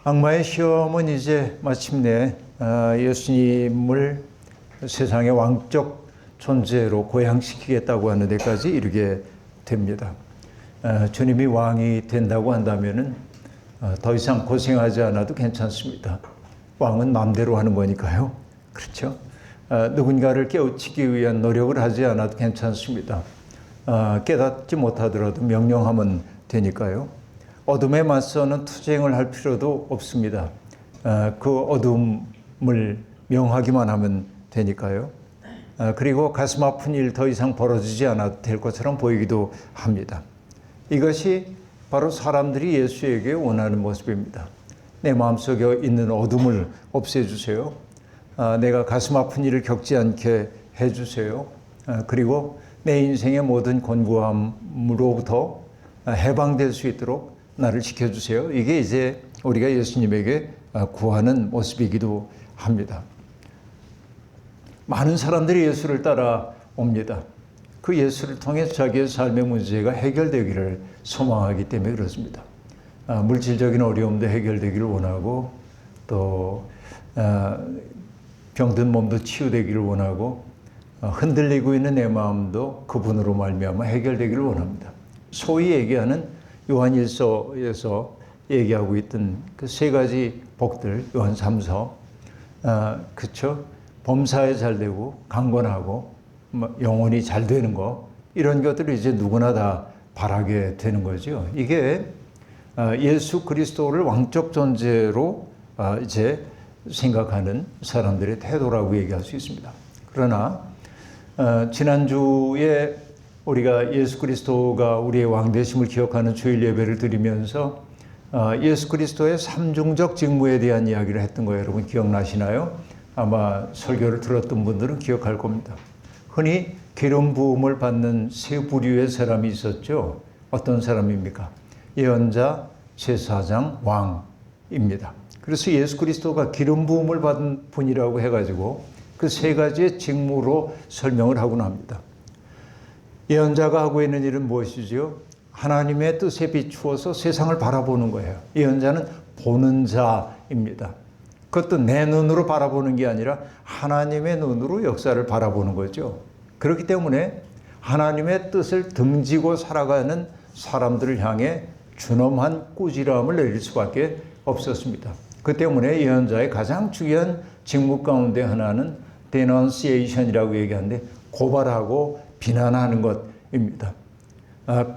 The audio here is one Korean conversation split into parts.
악마의 시험은 이제 마침내 예수님을 세상의 왕적 존재로 고양시키겠다고 하는 데까지 이르게 됩니다. 주님이 왕이 된다고 한다면은 더 이상 고생하지 않아도 괜찮습니다. 왕은 마음대로 하는 거니까요. 그렇죠? 누군가를 깨우치기 위한 노력을 하지 않아도 괜찮습니다. 깨닫지 못하더라도 명령하면 되니까요. 어둠에 맞서는 투쟁을 할 필요도 없습니다. 그 어둠을 명하기만 하면 되니까요. 그리고 가슴 아픈 일 더 이상 벌어지지 않아도 될 것처럼 보이기도 합니다. 이것이 바로 사람들이 예수에게 원하는 모습입니다. 내 마음속에 있는 어둠을 없애주세요. 내가 가슴 아픈 일을 겪지 않게 해주세요. 그리고 내 인생의 모든 곤고함으로부터 해방될 수 있도록 나를 지켜주세요. 이게 이제 우리가 예수님에게 구하는 모습이기도 합니다. 많은 사람들이 예수를 따라옵니다. 그 예수를 통해 자기의 삶의 문제가 해결되기를 소망하기 때문에 그렇습니다. 물질적인 어려움도 해결되기를 원하고 또 병든 몸도 치유되기를 원하고 흔들리고 있는 내 마음도 그분으로 말미암아 해결되기를 원합니다. 소위 얘기하는 요한일서에서 얘기하고 있던 그 세 가지 복들, 요한 3서, 그쵸? 범사에 잘 되고, 강건하고, 영혼이 잘 되는 거, 이런 것들을 이제 누구나 다 바라게 되는 거죠. 이게 예수 그리스도를 왕적 존재로 이제 생각하는 사람들의 태도라고 얘기할 수 있습니다. 그러나, 지난주에 우리가 예수 그리스도가 우리의 왕되심을 기억하는 주일 예배를 드리면서 예수 그리스도의 삼중적 직무에 대한 이야기를 했던 거 여러분 기억나시나요? 아마 설교를 들었던 분들은 기억할 겁니다. 흔히 기름 부음을 받는 세 부류의 사람이 있었죠. 어떤 사람입니까? 예언자, 제사장, 왕입니다. 그래서 예수 그리스도가 기름 부음을 받은 분이라고 해가지고 그 세 가지의 직무로 설명을 하곤 합니다. 예언자가 하고 있는 일은 무엇이죠? 하나님의 뜻에 비추어서 세상을 바라보는 거예요. 예언자는 보는 자입니다. 그것도 내 눈으로 바라보는 게 아니라 하나님의 눈으로 역사를 바라보는 거죠. 그렇기 때문에 하나님의 뜻을 등지고 살아가는 사람들을 향해 준엄한 꾸지람을 내릴 수밖에 없었습니다. 그 때문에 예언자의 가장 중요한 직무 가운데 하나는 denunciation이라고 얘기하는데 고발하고 비난하는 것입니다.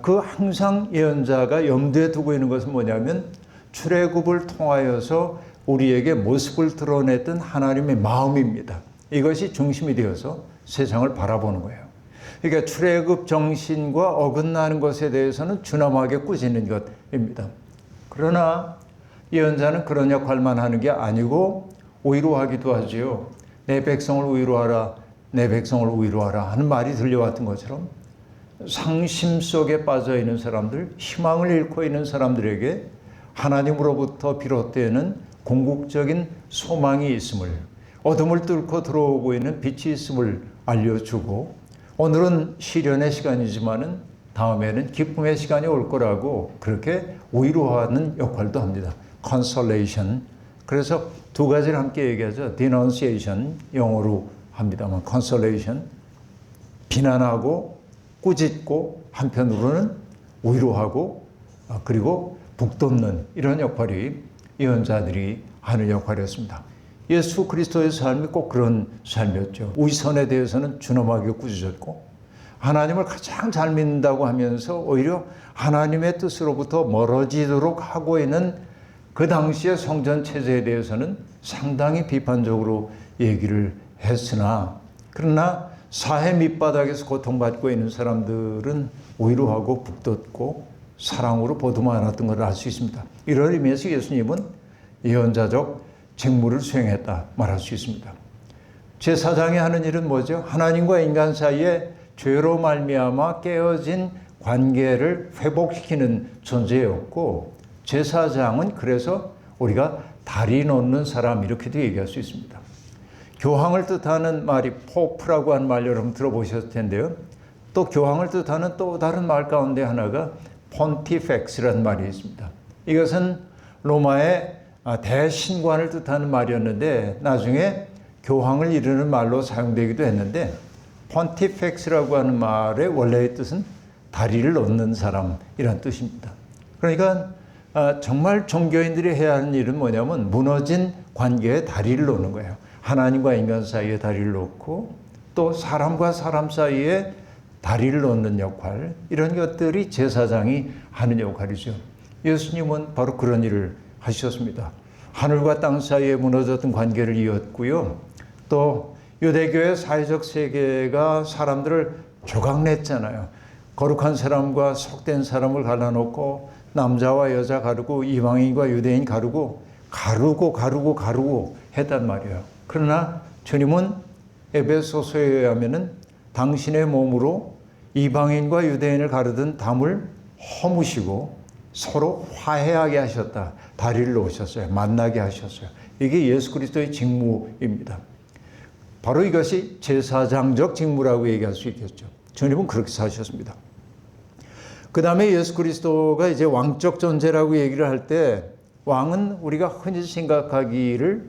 그 항상 예언자가 염두에 두고 있는 것은 뭐냐면 출애굽을 통하여서 우리에게 모습을 드러냈던 하나님의 마음입니다. 이것이 중심이 되어서 세상을 바라보는 거예요. 그러니까 출애굽 정신과 어긋나는 것에 대해서는 준엄하게 꾸짖는 것입니다. 그러나 예언자는 그런 역할만 하는 게 아니고 위로하기도 하지요. 내 백성을 위로하라, 내 백성을 위로하라 하는 말이 들려왔던 것처럼 상심 속에 빠져있는 사람들, 희망을 잃고 있는 사람들에게 하나님으로부터 비롯되는 궁극적인 소망이 있음을, 어둠을 뚫고 들어오고 있는 빛이 있음을 알려주고, 오늘은 시련의 시간이지만은 다음에는 기쁨의 시간이 올 거라고 그렇게 위로하는 역할도 합니다. consolation. 그래서 두 가지를 함께 얘기하죠. denunciation, 영어로 합니다만 consolation, 비난하고 꾸짖고 한편으로는 위로하고 그리고 북돋는 이런 역할이 예언자들이 하는 역할이었습니다. 예수 그리스도의 삶이 꼭 그런 삶이었죠. 위선에 대해서는 준엄하게 꾸짖었고 하나님을 가장 잘 믿는다고 하면서 오히려 하나님의 뜻으로부터 멀어지도록 하고 있는 그 당시의 성전 체제에 대해서는 상당히 비판적으로 얘기를 했으나 그러나 사회 밑바닥에서 고통받고 있는 사람들은 위로하고 북돋고 사랑으로 보듬어 안았던 것을 알 수 있습니다. 이런 의미에서 예수님은 예언자적 직무를 수행했다 말할 수 있습니다. 제사장이 하는 일은 뭐죠? 하나님과 인간 사이에 죄로 말미암아 깨어진 관계를 회복시키는 존재였고 제사장은 그래서 우리가 다리 놓는 사람 이렇게도 얘기할 수 있습니다. 교황을 뜻하는 말이 포프라고 하는 말 여러분 들어보셨을 텐데요. 또 교황을 뜻하는 또 다른 말 가운데 하나가 폰티펙스라는 말이 있습니다. 이것은 로마의 대신관을 뜻하는 말이었는데 나중에 교황을 이르는 말로 사용되기도 했는데 pontifex라고 하는 말의 원래의 뜻은 다리를 놓는 사람이란 뜻입니다. 그러니까 정말 종교인들이 해야 하는 일은 뭐냐면 무너진 관계에 다리를 놓는 거예요. 하나님과 인간 사이에 다리를 놓고 또 사람과 사람 사이에 다리를 놓는 역할, 이런 것들이 제사장이 하는 역할이죠. 예수님은 바로 그런 일을 하셨습니다. 하늘과 땅 사이에 무너졌던 관계를 이었고요. 또 유대교의 사회적 세계가 사람들을 조각냈잖아요. 거룩한 사람과 속된 사람을 갈라놓고 남자와 여자 가르고 이방인과 유대인 가르고 했단 말이에요. 그러나 주님은 에베소서에 의하면은 당신의 몸으로 이방인과 유대인을 가르던 담을 허무시고 서로 화해하게 하셨다. 다리를 놓으셨어요. 만나게 하셨어요. 이게 예수 그리스도의 직무입니다. 바로 이것이 제사장적 직무라고 얘기할 수 있겠죠. 주님은 그렇게 사셨습니다. 그 다음에 예수 그리스도가 이제 왕적 존재라고 얘기를 할 때 왕은 우리가 흔히 생각하기를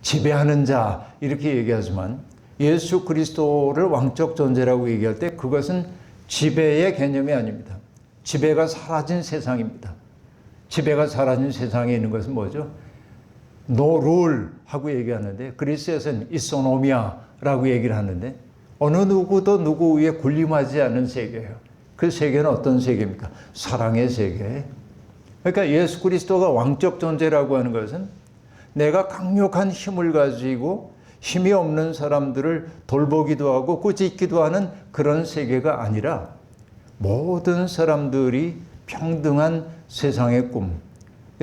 지배하는 자 이렇게 얘기하지만 예수 그리스도를 왕적 존재라고 얘기할 때 그것은 지배의 개념이 아닙니다. 지배가 사라진 세상입니다. 지배가 사라진 세상에 있는 것은 뭐죠? No rule 하고 얘기하는데 그리스에서는 이소노미아라고 얘기를 하는데 어느 누구도 누구 위에 군림하지 않는 세계예요. 그 세계는 어떤 세계입니까? 사랑의 세계. 그러니까 예수 그리스도가 왕적 존재라고 하는 것은 내가 강력한 힘을 가지고 힘이 없는 사람들을 돌보기도 하고 꾸짖기도 하는 그런 세계가 아니라 모든 사람들이 평등한 세상의 꿈,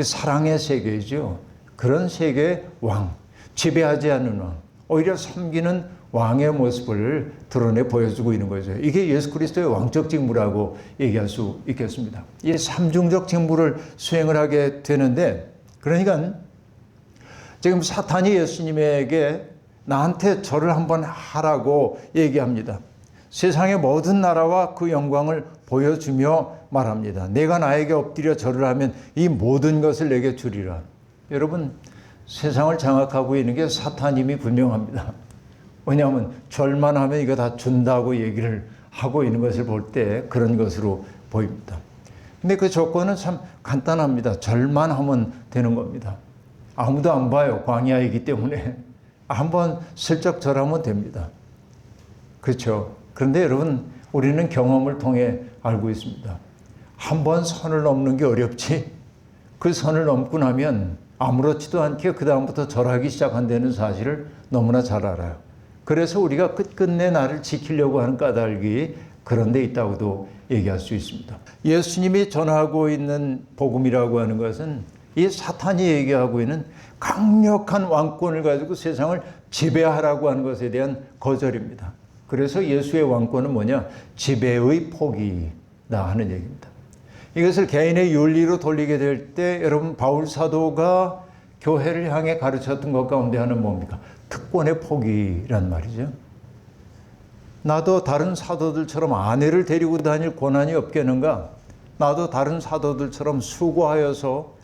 사랑의 세계이죠. 그런 세계의 왕, 지배하지 않는 왕, 오히려 섬기는 왕의 모습을 드러내 보여주고 있는 거죠. 이게 예수 그리스도의 왕적 직무라고 얘기할 수 있겠습니다. 이 삼중적 직무를 수행을 하게 되는데, 그러니까 지금 사탄이 예수님에게 나한테 절을 한번 하라고 얘기합니다. 세상의 모든 나라와 그 영광을 보여주며 말합니다. 내가 나에게 엎드려 절을 하면 이 모든 것을 내게 주리라. 여러분, 세상을 장악하고 있는 게 사탄임이 분명합니다. 왜냐하면 절만 하면 이거 다 준다고 얘기를 하고 있는 것을 볼 때 그런 것으로 보입니다. 근데 그 조건은 참 간단합니다. 절만 하면 되는 겁니다. 아무도 안 봐요. 광야이기 때문에. 한번 슬쩍 절하면 됩니다. 그렇죠. 그런데 여러분, 우리는 경험을 통해 알고 있습니다. 한번 선을 넘는 게 어렵지, 그 선을 넘고 나면 아무렇지도 않게 그 다음부터 절하기 시작한다는 사실을 너무나 잘 알아요. 그래서 우리가 끝끝내 나를 지키려고 하는 까닭이 그런 데 있다고도 얘기할 수 있습니다. 예수님이 전하고 있는 복음이라고 하는 것은 이 사탄이 얘기하고 있는 강력한 왕권을 가지고 세상을 지배하라고 하는 것에 대한 거절입니다. 그래서 예수의 왕권은 뭐냐? 지배의 포기다 하는 얘기입니다. 이것을 개인의 윤리로 돌리게 될 때 여러분, 바울 사도가 교회를 향해 가르쳤던 것 가운데 하나는 뭡니까? 특권의 포기란 말이죠. 나도 다른 사도들처럼 아내를 데리고 다닐 권한이 없겠는가? 나도 다른 사도들처럼 수고하여서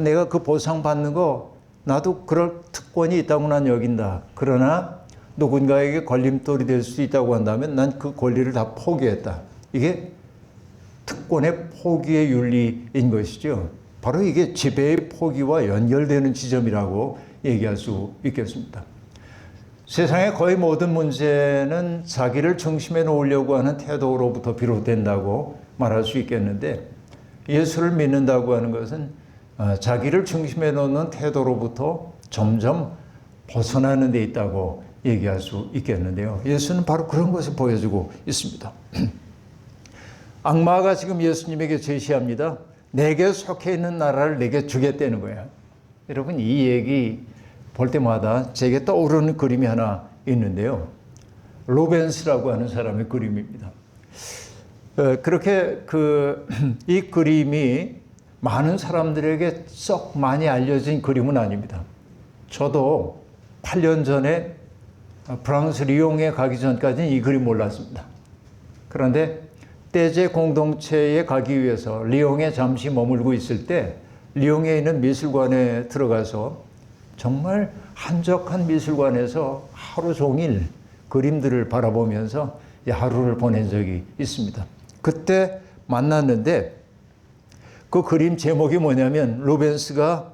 내가 그 보상 받는 거 나도 그럴 특권이 있다고 난 여긴다. 그러나 누군가에게 걸림돌이 될 수 있다고 한다면 난 그 권리를 다 포기했다. 이게 특권의 포기의 윤리인 것이죠. 바로 이게 지배의 포기와 연결되는 지점이라고 얘기할 수 있겠습니다. 세상의 거의 모든 문제는 자기를 중심에 놓으려고 하는 태도로부터 비롯된다고 말할 수 있겠는데, 예수를 믿는다고 하는 것은 자기를 중심에 놓는 태도로부터 점점 벗어나는 데 있다고 얘기할 수 있겠는데요. 예수는 바로 그런 것을 보여주고 있습니다. 악마가 지금 예수님에게 제시합니다. 내게 속해 있는 나라를 내게 주겠다는 거예요. 여러분, 이 얘기 볼 때마다 제게 떠오르는 그림이 하나 있는데요. 로벤스라고 하는 사람의 그림입니다. 그렇게 이 그림이 많은 사람들에게 썩 많이 알려진 그림은 아닙니다. 저도 8년 전에 프랑스 리옹에 가기 전까지는 이 그림 몰랐습니다. 그런데 떼제 공동체에 가기 위해서 리옹에 잠시 머물고 있을 때 리옹에 있는 미술관에 들어가서 정말 한적한 미술관에서 하루 종일 그림들을 바라보면서 하루를 보낸 적이 있습니다. 그때 만났는데 그 그림 제목이 뭐냐면 루벤스가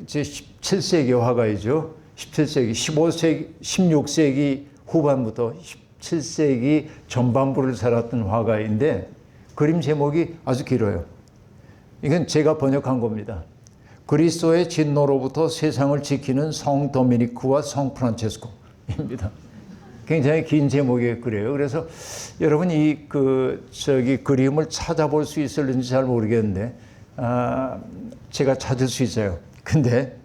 이제 17세기 화가이죠. 17세기, 15세기, 16세기 후반부터 17세기 전반부를 살았던 화가인데 그림 제목이 아주 길어요. 이건 제가 번역한 겁니다. 그리스도의 진노로부터 세상을 지키는 성 도미니크와 성 프란체스코입니다. 굉장히 긴 제목의 글이에요. 그래서 여러분 이 그림을 찾아볼 수 있을는지 잘 모르겠는데 제가 찾을 수 있어요. 근데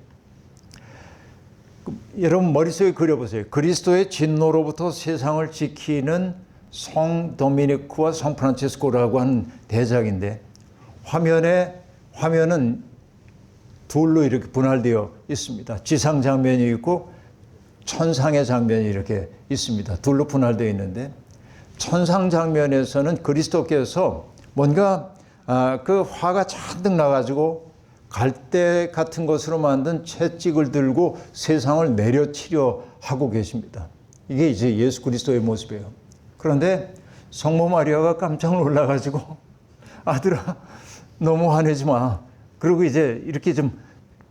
여러분 머릿속에 그려보세요. 그리스도의 진노로부터 세상을 지키는 성 도미니크와 성 프란체스코라고 하는 대작인데 화면은 둘로 이렇게 분할되어 있습니다. 지상 장면이 있고 천상의 장면이 이렇게 있습니다. 둘로 분할되어 있는데 천상 장면에서는 그리스도께서 뭔가 그 화가 잔뜩 나가지고 갈대 같은 것으로 만든 채찍을 들고 세상을 내려치려 하고 계십니다. 이게 이제 예수 그리스도의 모습이에요. 그런데 성모 마리아가 깜짝 놀라가지고 아들아 너무 화내지 마. 그리고 이제 이렇게 좀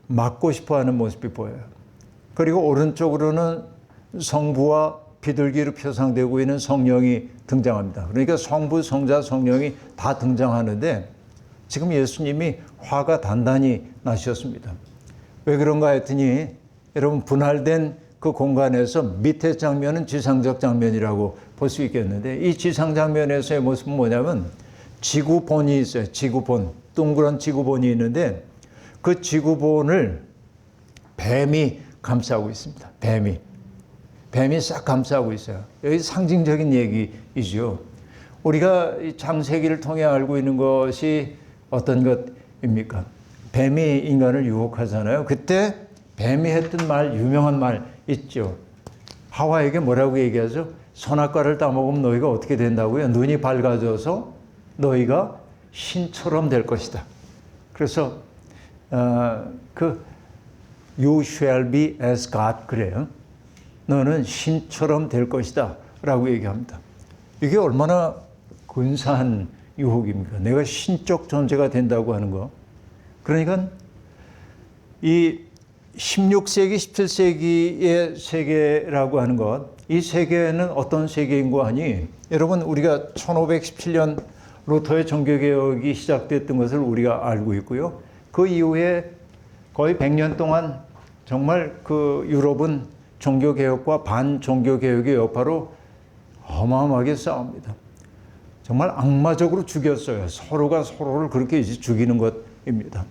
막고 싶어 하는 모습이 보여요. 그리고 오른쪽으로는 성부와 비둘기로 표상되고 있는 성령이 등장합니다. 그러니까 성부, 성자, 성령이 다 등장하는데 지금 예수님이 화가 단단히 나셨습니다. 왜 그런가 했더니 여러분 분할된 그 공간에서 밑에 장면은 지상적 장면이라고 볼 수 있겠는데 이 지상 장면에서의 모습은 뭐냐면 지구본이 있어요. 지구본. 동그란 지구본이 있는데 그 지구본을 뱀이 감싸고 있습니다. 뱀이 싹 감싸고 있어요. 여기 상징적인 얘기이죠. 우리가 창세기를 통해 알고 있는 것이 어떤 것입니까? 뱀이 인간을 유혹하잖아요. 그때 뱀이 했던 말, 유명한 말 있죠. 하와에게 뭐라고 얘기하죠? 선악과를 따먹으면 너희가 어떻게 된다고요? 눈이 밝아져서 너희가 신처럼 될 것이다. 그래서 You shall be as God 그래요. 너는 신처럼 될 것이다 라고 얘기합니다. 이게 얼마나 근사한 유혹입니까? 내가 신적 존재가 된다고 하는 거. 그러니까 이 16세기, 17세기의 세계라고 하는 것, 이 세계는 어떤 세계인고 하니 여러분 우리가 1517년 루터의 종교개혁이 시작됐던 것을 우리가 알고 있고요. 그 이후에 거의 100년 동안 정말 그 유럽은 종교개혁과 반종교개혁의 여파로 어마어마하게 싸웁니다. 정말 악마적으로 죽였어요. 서로가 서로를 그렇게 이제 죽이는 것입니다.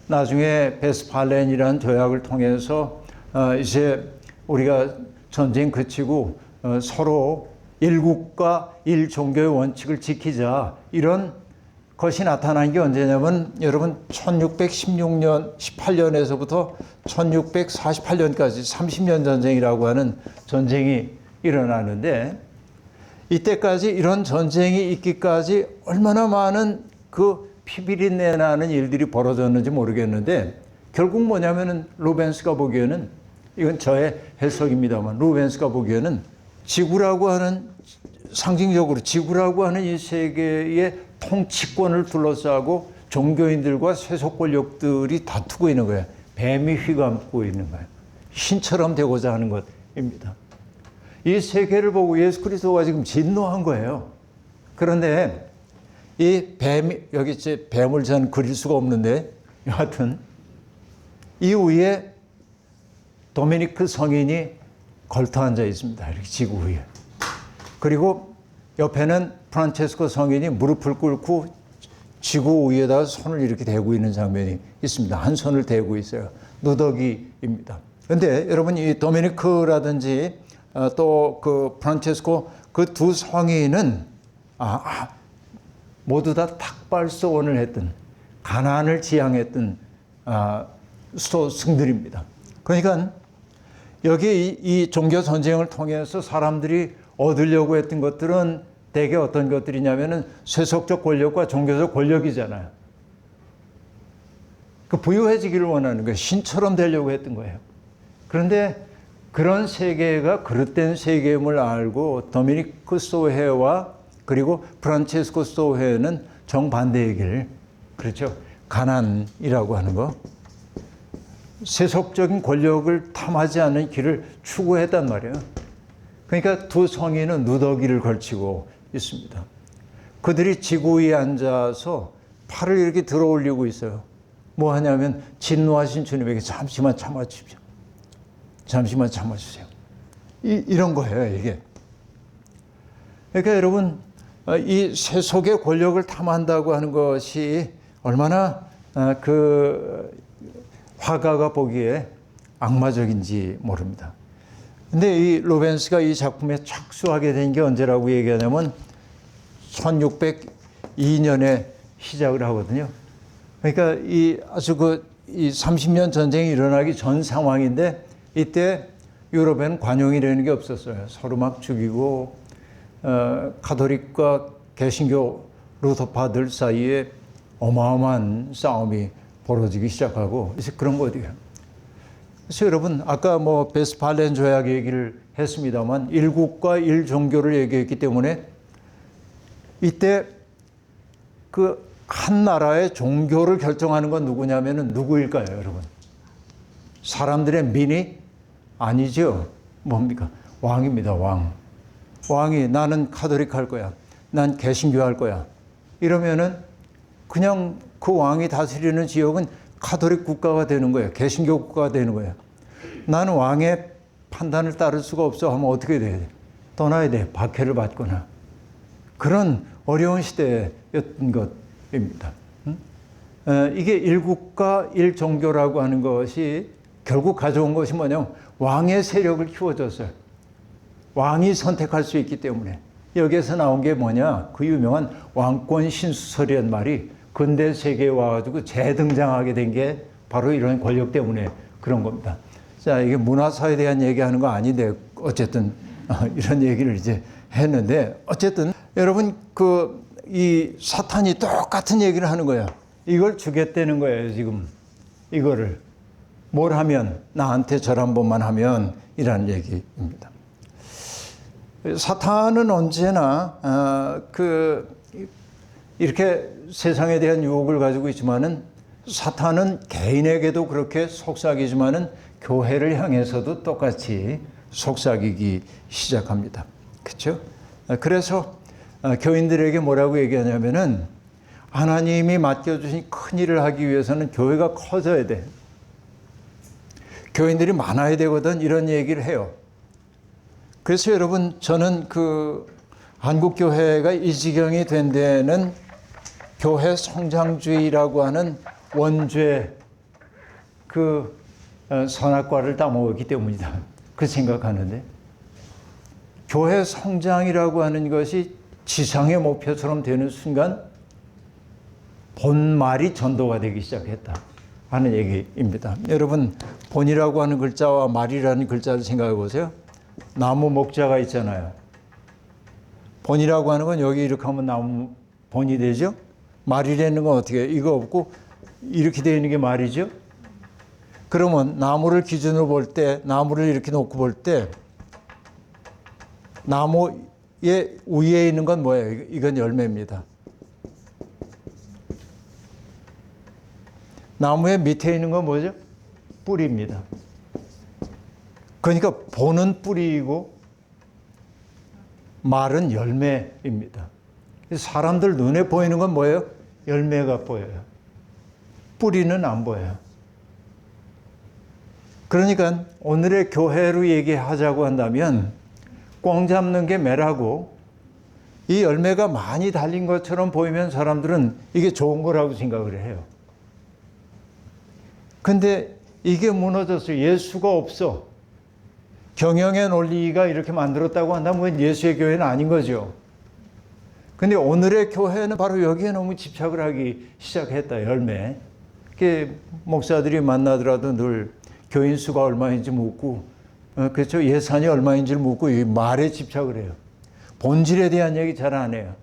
나중에 베스팔렌이라는 조약을 통해서 이제 우리가 전쟁 그치고 서로 일국가 일종교의 원칙을 지키자 이런 것이 나타난 게 언제냐면 여러분 1616년 18년에서부터 1648년까지 30년 전쟁이라고 하는 전쟁이 일어나는데 이때까지 이런 전쟁이 있기까지 얼마나 많은 그 피비린내 나는 일들이 벌어졌는지 모르겠는데 결국 뭐냐면은 루벤스가 보기에는 이건 저의 해석입니다만 루벤스가 보기에는 지구라고 하는 상징적으로 지구라고 하는 이 세계의 통치권을 둘러싸고 종교인들과 세속 권력들이 다투고 있는 거예요. 뱀이 휘감고 있는 거예요. 신처럼 되고자 하는 것입니다. 이 세계를 보고 예수 그리스도가 지금 진노한 거예요. 그런데 이 뱀이 여기 이제 뱀을 저는 그릴 수가 없는데 여하튼 이 위에 도미니크 성인이 걸터 앉아 있습니다. 이렇게 지구 위에. 그리고 옆에는 프란체스코 성인이 무릎을 꿇고 지구 위에다가 손을 이렇게 대고 있는 장면이 있습니다. 한 손을 대고 있어요. 누더기입니다. 그런데 여러분 이 도미니크라든지 또 그 프란체스코 그 두 성인은 모두 다 탁발소원을 했던 가난을 지향했던 수도승들입니다. 그러니까 여기 이 종교 전쟁을 통해서 사람들이 얻으려고 했던 것들은 대개 어떤 것들이냐면은 세속적 권력과 종교적 권력이잖아요. 부유해지기를 원하는 거예요. 신처럼 되려고 했던 거예요. 그런데 그런 세계가 그릇된 세계임을 알고 도미니크 소헤와 그리고 프란체스코 소헤는 정반대의 길, 그렇죠. 가난이라고 하는 거, 세속적인 권력을 탐하지 않는 길을 추구했단 말이에요. 그러니까 두 성인은 누더기를 걸치고 있습니다. 그들이 지구 위에 앉아서 팔을 이렇게 들어 올리고 있어요. 뭐 하냐면 진노하신 주님에게 잠시만 참아주십시오. 잠시만 참아주세요. 이런 거예요, 이게. 그러니까 여러분, 이 세속의 권력을 탐한다고 하는 것이 얼마나 그 화가가 보기에 악마적인지 모릅니다. 근데 이 루벤스가 이 작품에 착수하게 된 게 언제라고 얘기하냐면 1602년에 시작을 하거든요. 그러니까 이 아주 이 30년 전쟁이 일어나기 전 상황인데 이때 유럽에는 관용이라는 게 없었어요. 서로 막 죽이고 가톨릭과 개신교 루터파들 사이에 어마어마한 싸움이 벌어지기 시작하고 이제 그런 거예요. 그래서 여러분 아까 뭐 베스팔렌 조약 얘기를 했습니다만 일국과 일종교를 얘기했기 때문에 이때 그 한 나라의 종교를 결정하는 건 누구냐면은 누구일까요, 여러분? 사람들의 민이 아니죠. 뭡니까? 왕입니다, 왕. 왕이 나는 카톨릭 할 거야. 난 개신교 할 거야. 이러면은 그냥 그 왕이 다스리는 지역은 카톨릭 국가가 되는 거예요. 개신교 국가가 되는 거예요. 나는 왕의 판단을 따를 수가 없어 하면 어떻게 돼야 돼? 떠나야 돼. 박해를 받거나. 그런 어려운 시대였던 것입니다. 이게 일국가 일종교라고 하는 것이 결국 가져온 것이 뭐냐면 왕의 세력을 키워줬어요. 왕이 선택할 수 있기 때문에. 여기에서 나온 게 뭐냐? 그 유명한 왕권 신수설이라는 말이 근대 세계에 와가지고 재등장하게 된 게 바로 이런 권력 때문에 그런 겁니다. 자, 이게 문화사에 대한 얘기하는 거 아닌데 어쨌든 이런 얘기를 이제 했는데 어쨌든 여러분 이 사탄이 똑같은 얘기를 하는 거예요. 이걸 주겠다는 거예요, 지금. 이거를. 뭘 하면, 나한테 절 한 번만 하면, 이라는 얘기입니다. 사탄은 언제나, 이렇게 세상에 대한 유혹을 가지고 있지만은, 사탄은 개인에게도 그렇게 속삭이지만은, 교회를 향해서도 똑같이 속삭이기 시작합니다. 그렇죠? 그래서, 교인들에게 뭐라고 얘기하냐면은 하나님이 맡겨주신 큰 일을 하기 위해서는 교회가 커져야 돼. 교인들이 많아야 되거든. 이런 얘기를 해요. 그래서 여러분 저는 한국교회가 이 지경이 된 데는 교회 성장주의라고 하는 원죄 선악과를 따먹었기 때문이다. 그 생각하는데 교회 성장이라고 하는 것이 지상의 목표처럼 되는 순간 본말이 전도가 되기 시작했다 하는 얘기입니다. 여러분 본이라고 하는 글자와 말이라는 글자를 생각해 보세요. 나무 목자가 있잖아요. 본이라고 하는 건 여기 이렇게 하면 나무 본이 되죠. 말이라는 건 어떻게 해요? 이거 없고 이렇게 되어 있는 게 말이죠. 그러면 나무를 기준으로 볼 때 나무를 이렇게 놓고 볼 때 나무의 위에 있는 건 뭐예요? 이건 열매입니다. 나무의 밑에 있는 건 뭐죠? 뿌리입니다. 그러니까 본은 뿌리이고 말은 열매입니다. 사람들 눈에 보이는 건 뭐예요? 열매가 보여요. 뿌리는 안 보여요. 그러니까 오늘의 교회로 얘기하자고 한다면 꽝 잡는 게 매라고 이 열매가 많이 달린 것처럼 보이면 사람들은 이게 좋은 거라고 생각을 해요. 근데 이게 무너졌어요. 예수가 없어. 경영의 논리가 이렇게 만들었다고 한다면 예수의 교회는 아닌 거죠. 근데 오늘의 교회는 바로 여기에 너무 집착을 하기 시작했다. 열매. 목사들이 만나더라도 늘 교인 수가 얼마인지 묻고 그렇죠. 예산이 얼마인지를 묻고 이 말에 집착을 해요. 본질에 대한 얘기 잘 안 해요.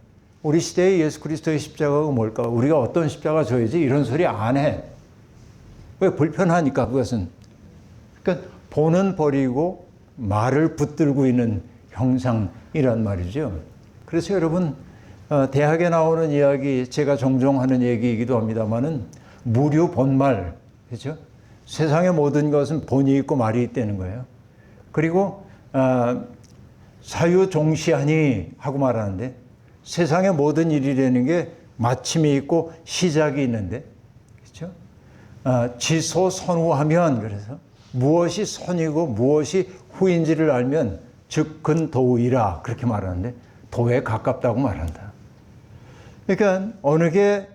우리 시대의 예수 그리스도의 십자가가 뭘까? 우리가 어떤 십자가 져야지? 이런 소리 안 해. 왜? 불편하니까 그것은. 그러니까 본은 버리고 말을 붙들고 있는 형상이란 말이죠. 그래서 여러분 대학에 나오는 이야기 제가 종종 하는 얘기이기도 합니다만은 무류 본말, 그렇죠? 세상의 모든 것은 본이 있고 말이 있다는 거예요. 그리고 사유종시하니 하고 말하는데 세상의 모든 일이라는 게 마침이 있고 시작이 있는데, 그렇죠? 지소선후하면, 그래서 무엇이 선이고 무엇이 후인지를 알면 즉 근도이라 그렇게 말하는데 도에 가깝다고 말한다. 그러니까 어느 게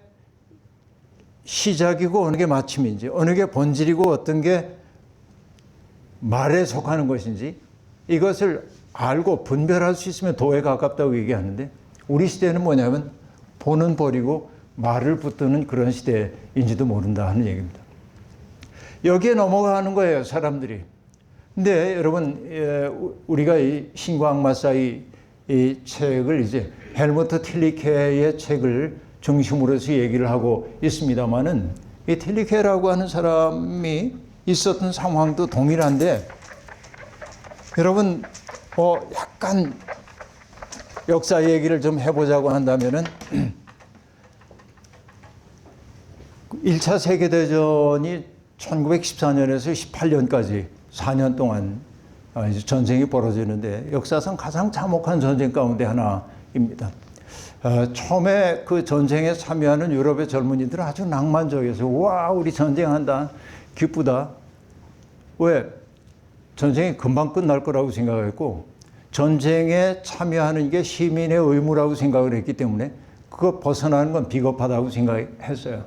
시작이고 어느 게 마침인지, 어느 게 본질이고 어떤 게 말에 속하는 것인지 이것을 알고 분별할 수 있으면 도에 가깝다고 얘기하는데, 우리 시대는 뭐냐면 본은 버리고 말을 붙드는 그런 시대인지도 모른다 하는 얘기입니다. 여기에 넘어가는 거예요, 사람들이. 근데 여러분, 우리가 이 신과 악마 사이 이 책을 이제 헬무트 틸리케의 책을 중심으로 해서 얘기를 하고 있습니다만은, 이 틸리케라고 하는 사람이 있었던 상황도 동일한데, 여러분, 약간 역사 얘기를 좀 해보자고 한다면은, 1차 세계대전이 1914년에서 18년까지 4년 동안 전쟁이 벌어지는데 역사상 가장 참혹한 전쟁 가운데 하나입니다. 처음에 그 전쟁에 참여하는 유럽의 젊은이들은 아주 낭만적이어서 와, 우리 전쟁한다, 기쁘다. 왜? 전쟁이 금방 끝날 거라고 생각했고 전쟁에 참여하는 게 시민의 의무라고 생각을 했기 때문에 그거 벗어나는 건 비겁하다고 생각했어요.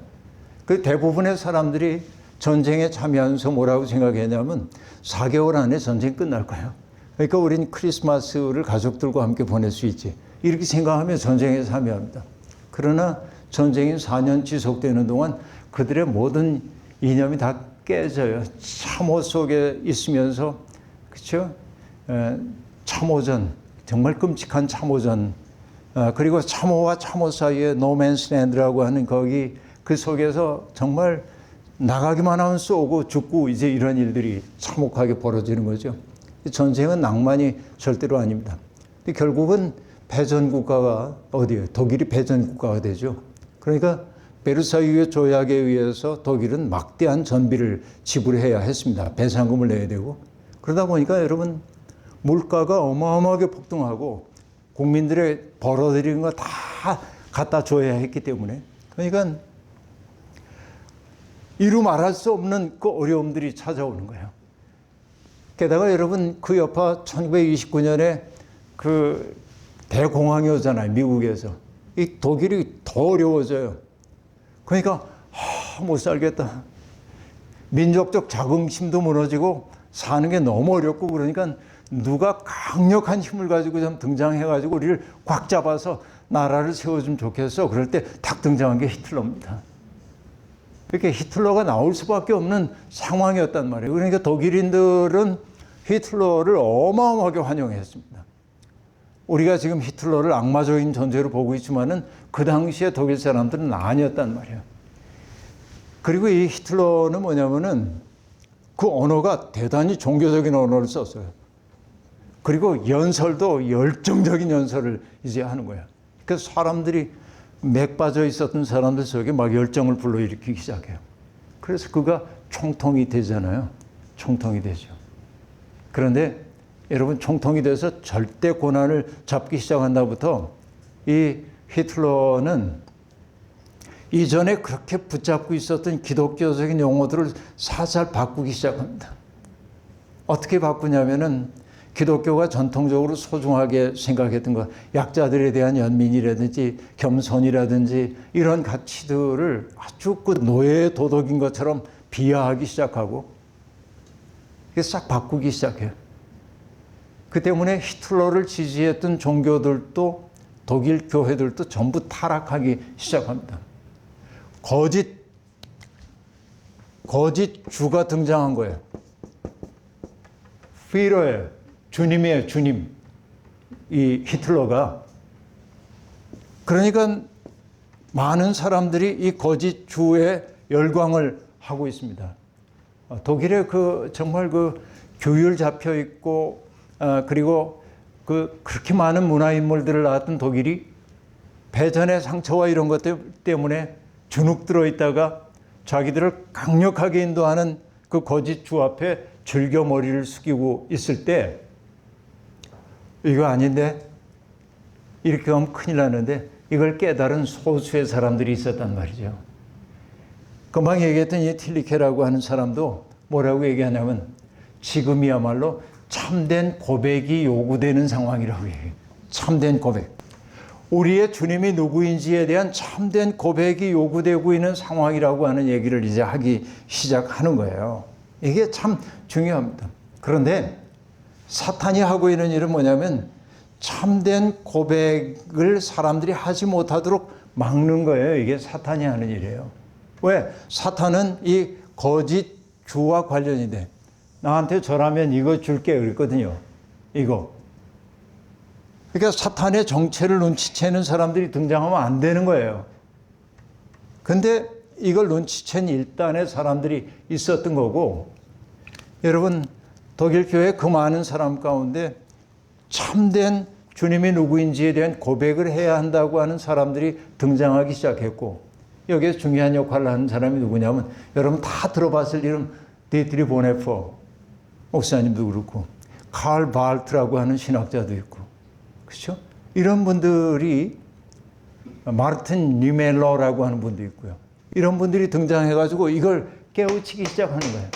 그 대부분의 사람들이 전쟁에 참여하면서 뭐라고 생각했냐면 4개월 안에 전쟁 끝날 거예요. 그러니까 우린 크리스마스를 가족들과 함께 보낼 수 있지. 이렇게 생각하며 전쟁에 참여합니다. 그러나 전쟁이 4년 지속되는 동안 그들의 모든 이념이 다 깨져요. 참호 속에 있으면서, 그렇죠? 참호전, 정말 끔찍한 참호전. 그리고 참호와 참호 사이에 노맨스랜드라고 하는 거기 그 속에서 정말 나가기만 하면 쏘고 죽고 이제 이런 일들이 참혹하게 벌어지는 거죠. 전쟁은 낭만이 절대로 아닙니다. 근데 결국은 패전 국가가 어디예요? 독일이 패전 국가가 되죠. 그러니까 베르사유의 조약에 의해서 독일은 막대한 전비를 지불해야 했습니다. 배상금을 내야 되고. 그러다 보니까 여러분 물가가 어마어마하게 폭등하고 국민들의 벌어들이는 거 다 갖다 줘야 했기 때문에, 그러니까 이루 말할 수 없는 그 어려움들이 찾아오는 거예요. 게다가 여러분 그 여파 1929년에 그 대공황이 오잖아요, 미국에서. 이 독일이 더 어려워져요. 그러니까 못 살겠다. 민족적 자긍심도 무너지고 사는 게 너무 어렵고, 그러니까 누가 강력한 힘을 가지고 좀 등장해가지고 우리를 꽉 잡아서 나라를 세워주면 좋겠어. 그럴 때 탁 등장한 게 히틀러입니다. 이렇게 히틀러가 나올 수밖에 없는 상황이었단 말이에요. 그러니까 독일인들은 히틀러를 어마어마하게 환영했습니다. 우리가 지금 히틀러를 악마적인 존재로 보고 있지만은 그 당시에 독일 사람들은 아니었단 말이에요. 그리고 이 히틀러는 뭐냐면은 그 언어가 대단히 종교적인 언어를 썼어요. 그리고 연설도 열정적인 연설을 이제 하는 거예요. 그래서 사람들이 맥 빠져 있었던 사람들 속에 막 열정을 불러일으키기 시작해요. 그래서 그가 총통이 되잖아요. 총통이 되죠. 그런데 여러분, 총통이 돼서 절대 권한을 잡기 시작한 다음부터 이 히틀러는 이전에 그렇게 붙잡고 있었던 기독교적인 용어들을 살살 바꾸기 시작합니다. 어떻게 바꾸냐면은 기독교가 전통적으로 소중하게 생각했던 것, 약자들에 대한 연민이라든지 겸손이라든지 이런 가치들을 아주 그 노예의 도덕인 것처럼 비하하기 시작하고 싹 바꾸기 시작해요. 그 때문에 히틀러를 지지했던 종교들도 독일 교회들도 전부 타락하기 시작합니다. 거짓 주가 등장한 거예요. 피러예요. 주님이에요, 주님. 이 히틀러가. 그러니까 많은 사람들이 이 거짓 주에 열광을 하고 있습니다. 독일에 그 정말 그 규율 잡혀 있고 그리고 그렇게 많은 문화 인물들을 낳았던 독일이 패전의 상처와 이런 것 때문에 주눅 들어 있다가 자기들을 강력하게 인도하는 그 거짓 주 앞에 즐겨 머리를 숙이고 있을 때 이거 아닌데 이렇게 하면 큰일 나는데 이걸 깨달은 소수의 사람들이 있었단 말이죠. 금방 얘기했던 이 틸리케라고 하는 사람도 뭐라고 얘기하냐면 지금이야말로 참된 고백이 요구되는 상황이라고 얘기해요. 참된 고백. 우리의 주님이 누구인지에 대한 참된 고백이 요구되고 있는 상황이라고 하는 얘기를 이제 하기 시작하는 거예요. 이게 참 중요합니다. 그런데 사탄이 하고 있는 일은 뭐냐면 참된 고백을 사람들이 하지 못하도록 막는 거예요. 이게 사탄이 하는 일이에요. 왜? 사탄은 이 거짓 주와 관련이 돼. 나한테 절하면 이거 줄게 그랬거든요. 이거. 그러니까 사탄의 정체를 눈치채는 사람들이 등장하면 안 되는 거예요. 근데 이걸 눈치챈 일단의 사람들이 있었던 거고, 여러분 독일 교회 그 많은 사람 가운데 참된 주님이 누구인지에 대한 고백을 해야 한다고 하는 사람들이 등장하기 시작했고, 여기에 중요한 역할을 하는 사람이 누구냐면 여러분 다 들어봤을 이름 디트리 보네퍼 목사님도 그렇고 칼 발트라고 하는 신학자도 있고, 그렇죠? 이런 분들이 마르틴 니멜러라고 하는 분도 있고요. 이런 분들이 등장해가지고 이걸 깨우치기 시작하는 거예요.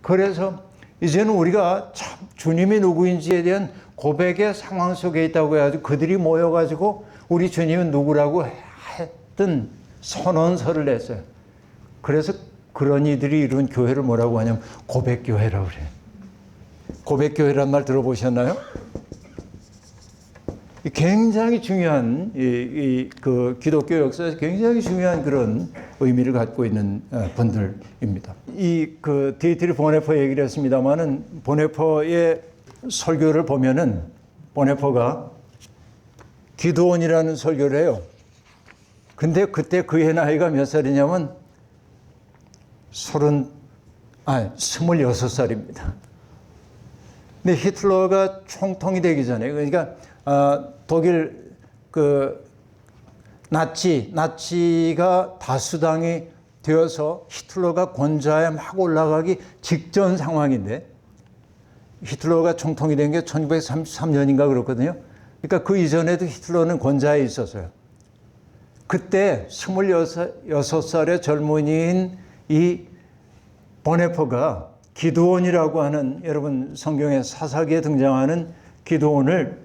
그래서 이제는 우리가 참 주님이 누구인지에 대한 고백의 상황 속에 있다고 해가지고 그들이 모여가지고 우리 주님은 누구라고 했던 선언서를 냈어요. 그래서 그런 이들이 이룬 교회를 뭐라고 하냐면 고백교회라고 그래요. 고백교회란 말 들어보셨나요? 굉장히 중요한 그 기독교 역사에서 굉장히 중요한 그런 의미를 갖고 있는 분들입니다. 그 디트리 보네퍼 얘기를 했습니다만은 보네퍼의 설교를 보면은 보네퍼가 기도원이라는 설교를 해요. 근데 그때 그의 나이가 몇 살이냐면 26살입니다. 근데 히틀러가 총통이 되기 전에, 그러니까 독일 그 나치가 다수당이 되어서 히틀러가 권좌에 막 올라가기 직전 상황인데, 히틀러가 총통이 된 게 1933년인가 그렇거든요. 그러니까 그 이전에도 히틀러는 권좌에 있었어요. 그때 26살의 젊은이인 이 보네퍼가 기드온이라고 하는, 여러분 성경의 사사기에 등장하는 기드온을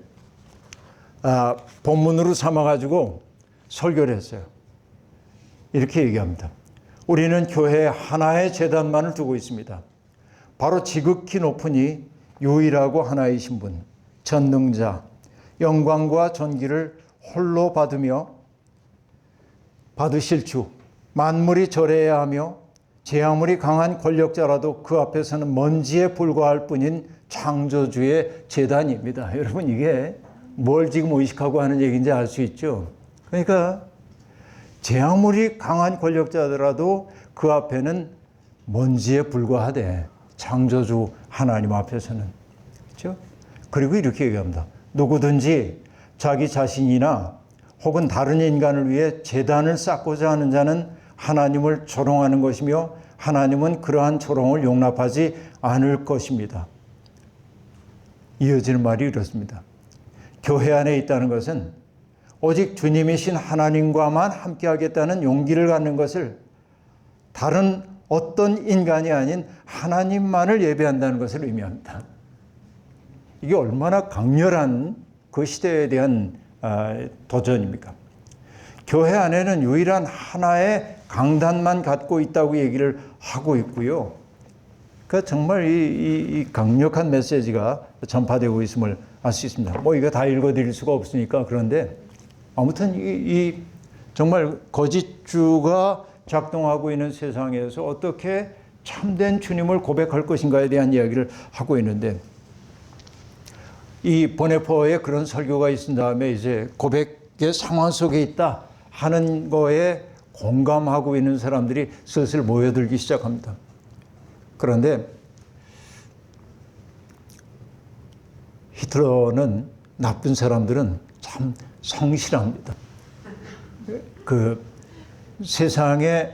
본문으로 삼아가지고 설교를 했어요. 이렇게 얘기합니다. 우리는 교회에 하나의 제단만을 두고 있습니다. 바로 지극히 높으니 유일하고 하나이신 분, 전능자, 영광과 존귀를 홀로 받으실 주, 만물이 절해야 하며 제 아무리 강한 권력자라도 그 앞에서는 먼지에 불과할 뿐인 창조주의 제단입니다. 여러분 이게 뭘 지금 의식하고 하는 얘기인지 알 수 있죠? 그러니까 제 아무리 강한 권력자더라도 그 앞에는 먼지에 불과하대. 창조주 하나님 앞에서는. 그렇죠? 그리고 이렇게 얘기합니다. 누구든지 자기 자신이나 혹은 다른 인간을 위해 제단을 쌓고자 하는 자는 하나님을 조롱하는 것이며 하나님은 그러한 조롱을 용납하지 않을 것입니다. 이어지는 말이 이렇습니다. 교회 안에 있다는 것은 오직 주님이신 하나님과만 함께 하겠다는 용기를 갖는 것을, 다른 어떤 인간이 아닌 하나님만을 예배한다는 것을 의미합니다. 이게 얼마나 강렬한 그 시대에 대한 도전입니까? 교회 안에는 유일한 하나의 강단만 갖고 있다고 얘기를 하고 있고요. 그러니까 정말 이 강력한 메시지가 전파되고 있음을 알 수 있습니다. 뭐 이거 다 읽어드릴 수가 없으니까. 그런데 아무튼 이 정말 거짓주가 작동하고 있는 세상에서 어떻게 참된 주님을 고백할 것인가에 대한 이야기를 하고 있는데, 이 보네퍼의 그런 설교가 있은 다음에 이제 고백의 상황 속에 있다 하는 거에 공감하고 있는 사람들이 슬슬 모여들기 시작합니다. 그런데 히틀러는 나쁜 사람들은 참 성실합니다. 그 세상에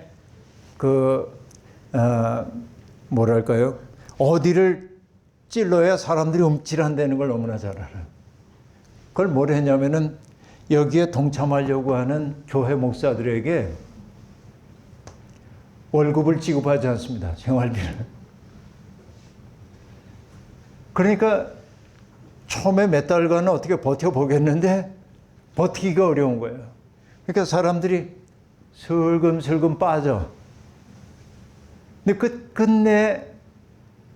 뭐랄까요? 어디를 찔러야 사람들이 움찔한다는 걸 너무나 잘 알아요. 그걸 뭘 했냐면은 여기에 동참하려고 하는 교회 목사들에게 월급을 지급하지 않습니다. 생활비를. 그러니까 처음에 몇 달간은 어떻게 버텨보겠는데 버티기가 어려운 거예요. 그러니까 사람들이 슬금슬금 빠져. 근데 끝내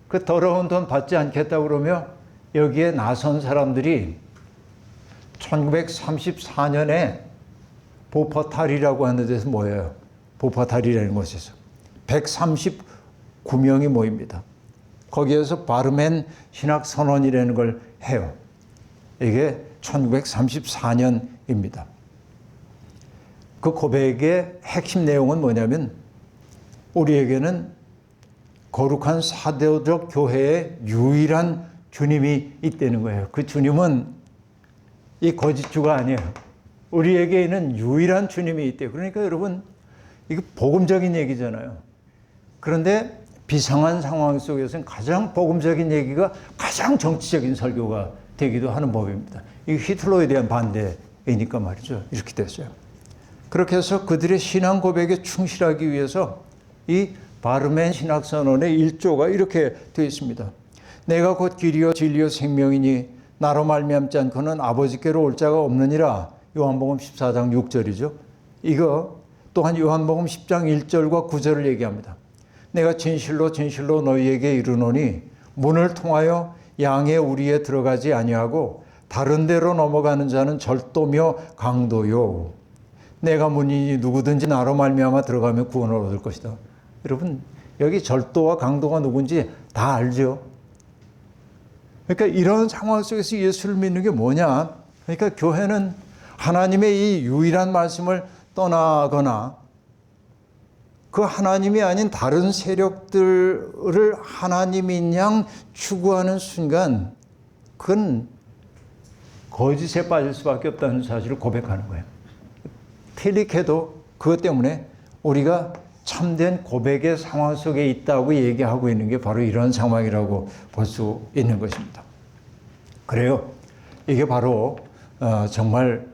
그 더러운 돈 받지 않겠다고 그러며 여기에 나선 사람들이 1934년에 보퍼탈이라고 하는 데서 모여요. 보퍼탈이라는 곳에서 139명이 모입니다. 거기에서 바르멘 신학선언이라는 걸 해요. 이게 1934년입니다. 그 고백의 핵심 내용은 뭐냐면 우리에게는 거룩한 사도적 교회의 유일한 주님이 있다는 거예요. 그 주님은 이 거짓주가 아니에요. 우리에게 있는 유일한 주님이 있대요. 그러니까 여러분, 이게 복음적인 얘기잖아요. 그런데 비상한 상황 속에서는 가장 복음적인 얘기가 가장 정치적인 설교가 되기도 하는 법입니다. 이 히틀러에 대한 반대이니까 말이죠. 이렇게 됐어요. 그렇게 해서 그들의 신앙 고백에 충실하기 위해서 이 바르멘 신학선언의 1조가 이렇게 되어 있습니다. 내가 곧 길이요 진리요 생명이니 나로 말미암지 않고는 아버지께로 올 자가 없느니라. 요한복음 14장 6절이죠. 이거 또한 요한복음 10장 1절과 9절을 얘기합니다. 내가 진실로 진실로 너희에게 이르노니 문을 통하여 양의 우리에 들어가지 아니하고 다른 데로 넘어가는 자는 절도며 강도요. 내가 문이니 누구든지 나로 말미암아 들어가면 구원을 얻을 것이다. 여러분, 여기 절도와 강도가 누군지 다 알죠? 그러니까 이런 상황 속에서 예수를 믿는 게 뭐냐? 그러니까 교회는 하나님의 이 유일한 말씀을 떠나거나 그 하나님이 아닌 다른 세력들을 하나님인 양 추구하는 순간 그건 거짓에 빠질 수밖에 없다는 사실을 고백하는 거예요. tillic해도 그것 때문에 우리가 참된 고백의 상황 속에 있다고 얘기하고 있는 게 바로 이런 상황이라고 볼 수 있는 것입니다. 그래요. 이게 바로 정말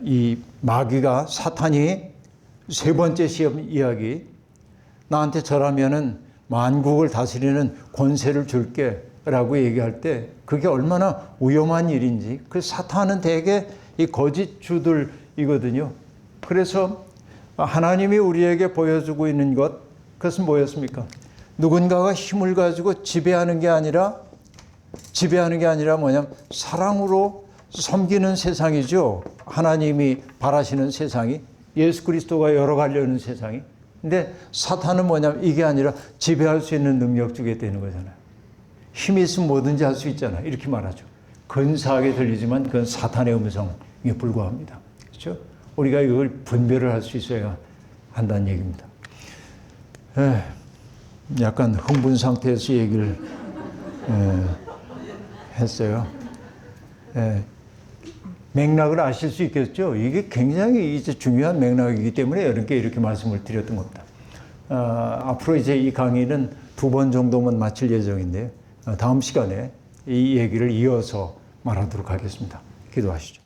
이 마귀가 사탄이 세 번째 시험 이야기, 나한테 절하면은 만국을 다스리는 권세를 줄게 라고 얘기할 때 그게 얼마나 위험한 일인지, 그 사탄은 대개 이 거짓 주들이거든요. 그래서 하나님이 우리에게 보여주고 있는 것, 그것은 뭐였습니까? 누군가가 힘을 가지고 지배하는 게 아니라 뭐냐면 사랑으로 섬기는 세상이죠. 하나님이 바라시는 세상이, 예수 그리스도가 열어가려는 세상이. 근데 사탄은 뭐냐면 이게 아니라 지배할 수 있는 능력 주게 되는 거잖아요. 힘이 있으면 뭐든지 할 수 있잖아요. 이렇게 말하죠. 근사하게 들리지만 그건 사탄의 음성에 불과합니다. 그렇죠? 우리가 이걸 분별을 할 수 있어야 한다는 얘기입니다. 약간 흥분 상태에서 얘기를 했어요. 맥락을 아실 수 있겠죠? 이게 굉장히 이제 중요한 맥락이기 때문에 여러분께 이렇게 말씀을 드렸던 겁니다. 앞으로 이제 이 강의는 2번 정도만 마칠 예정인데요. 다음 시간에 이 얘기를 이어서 말하도록 하겠습니다. 기도하시죠.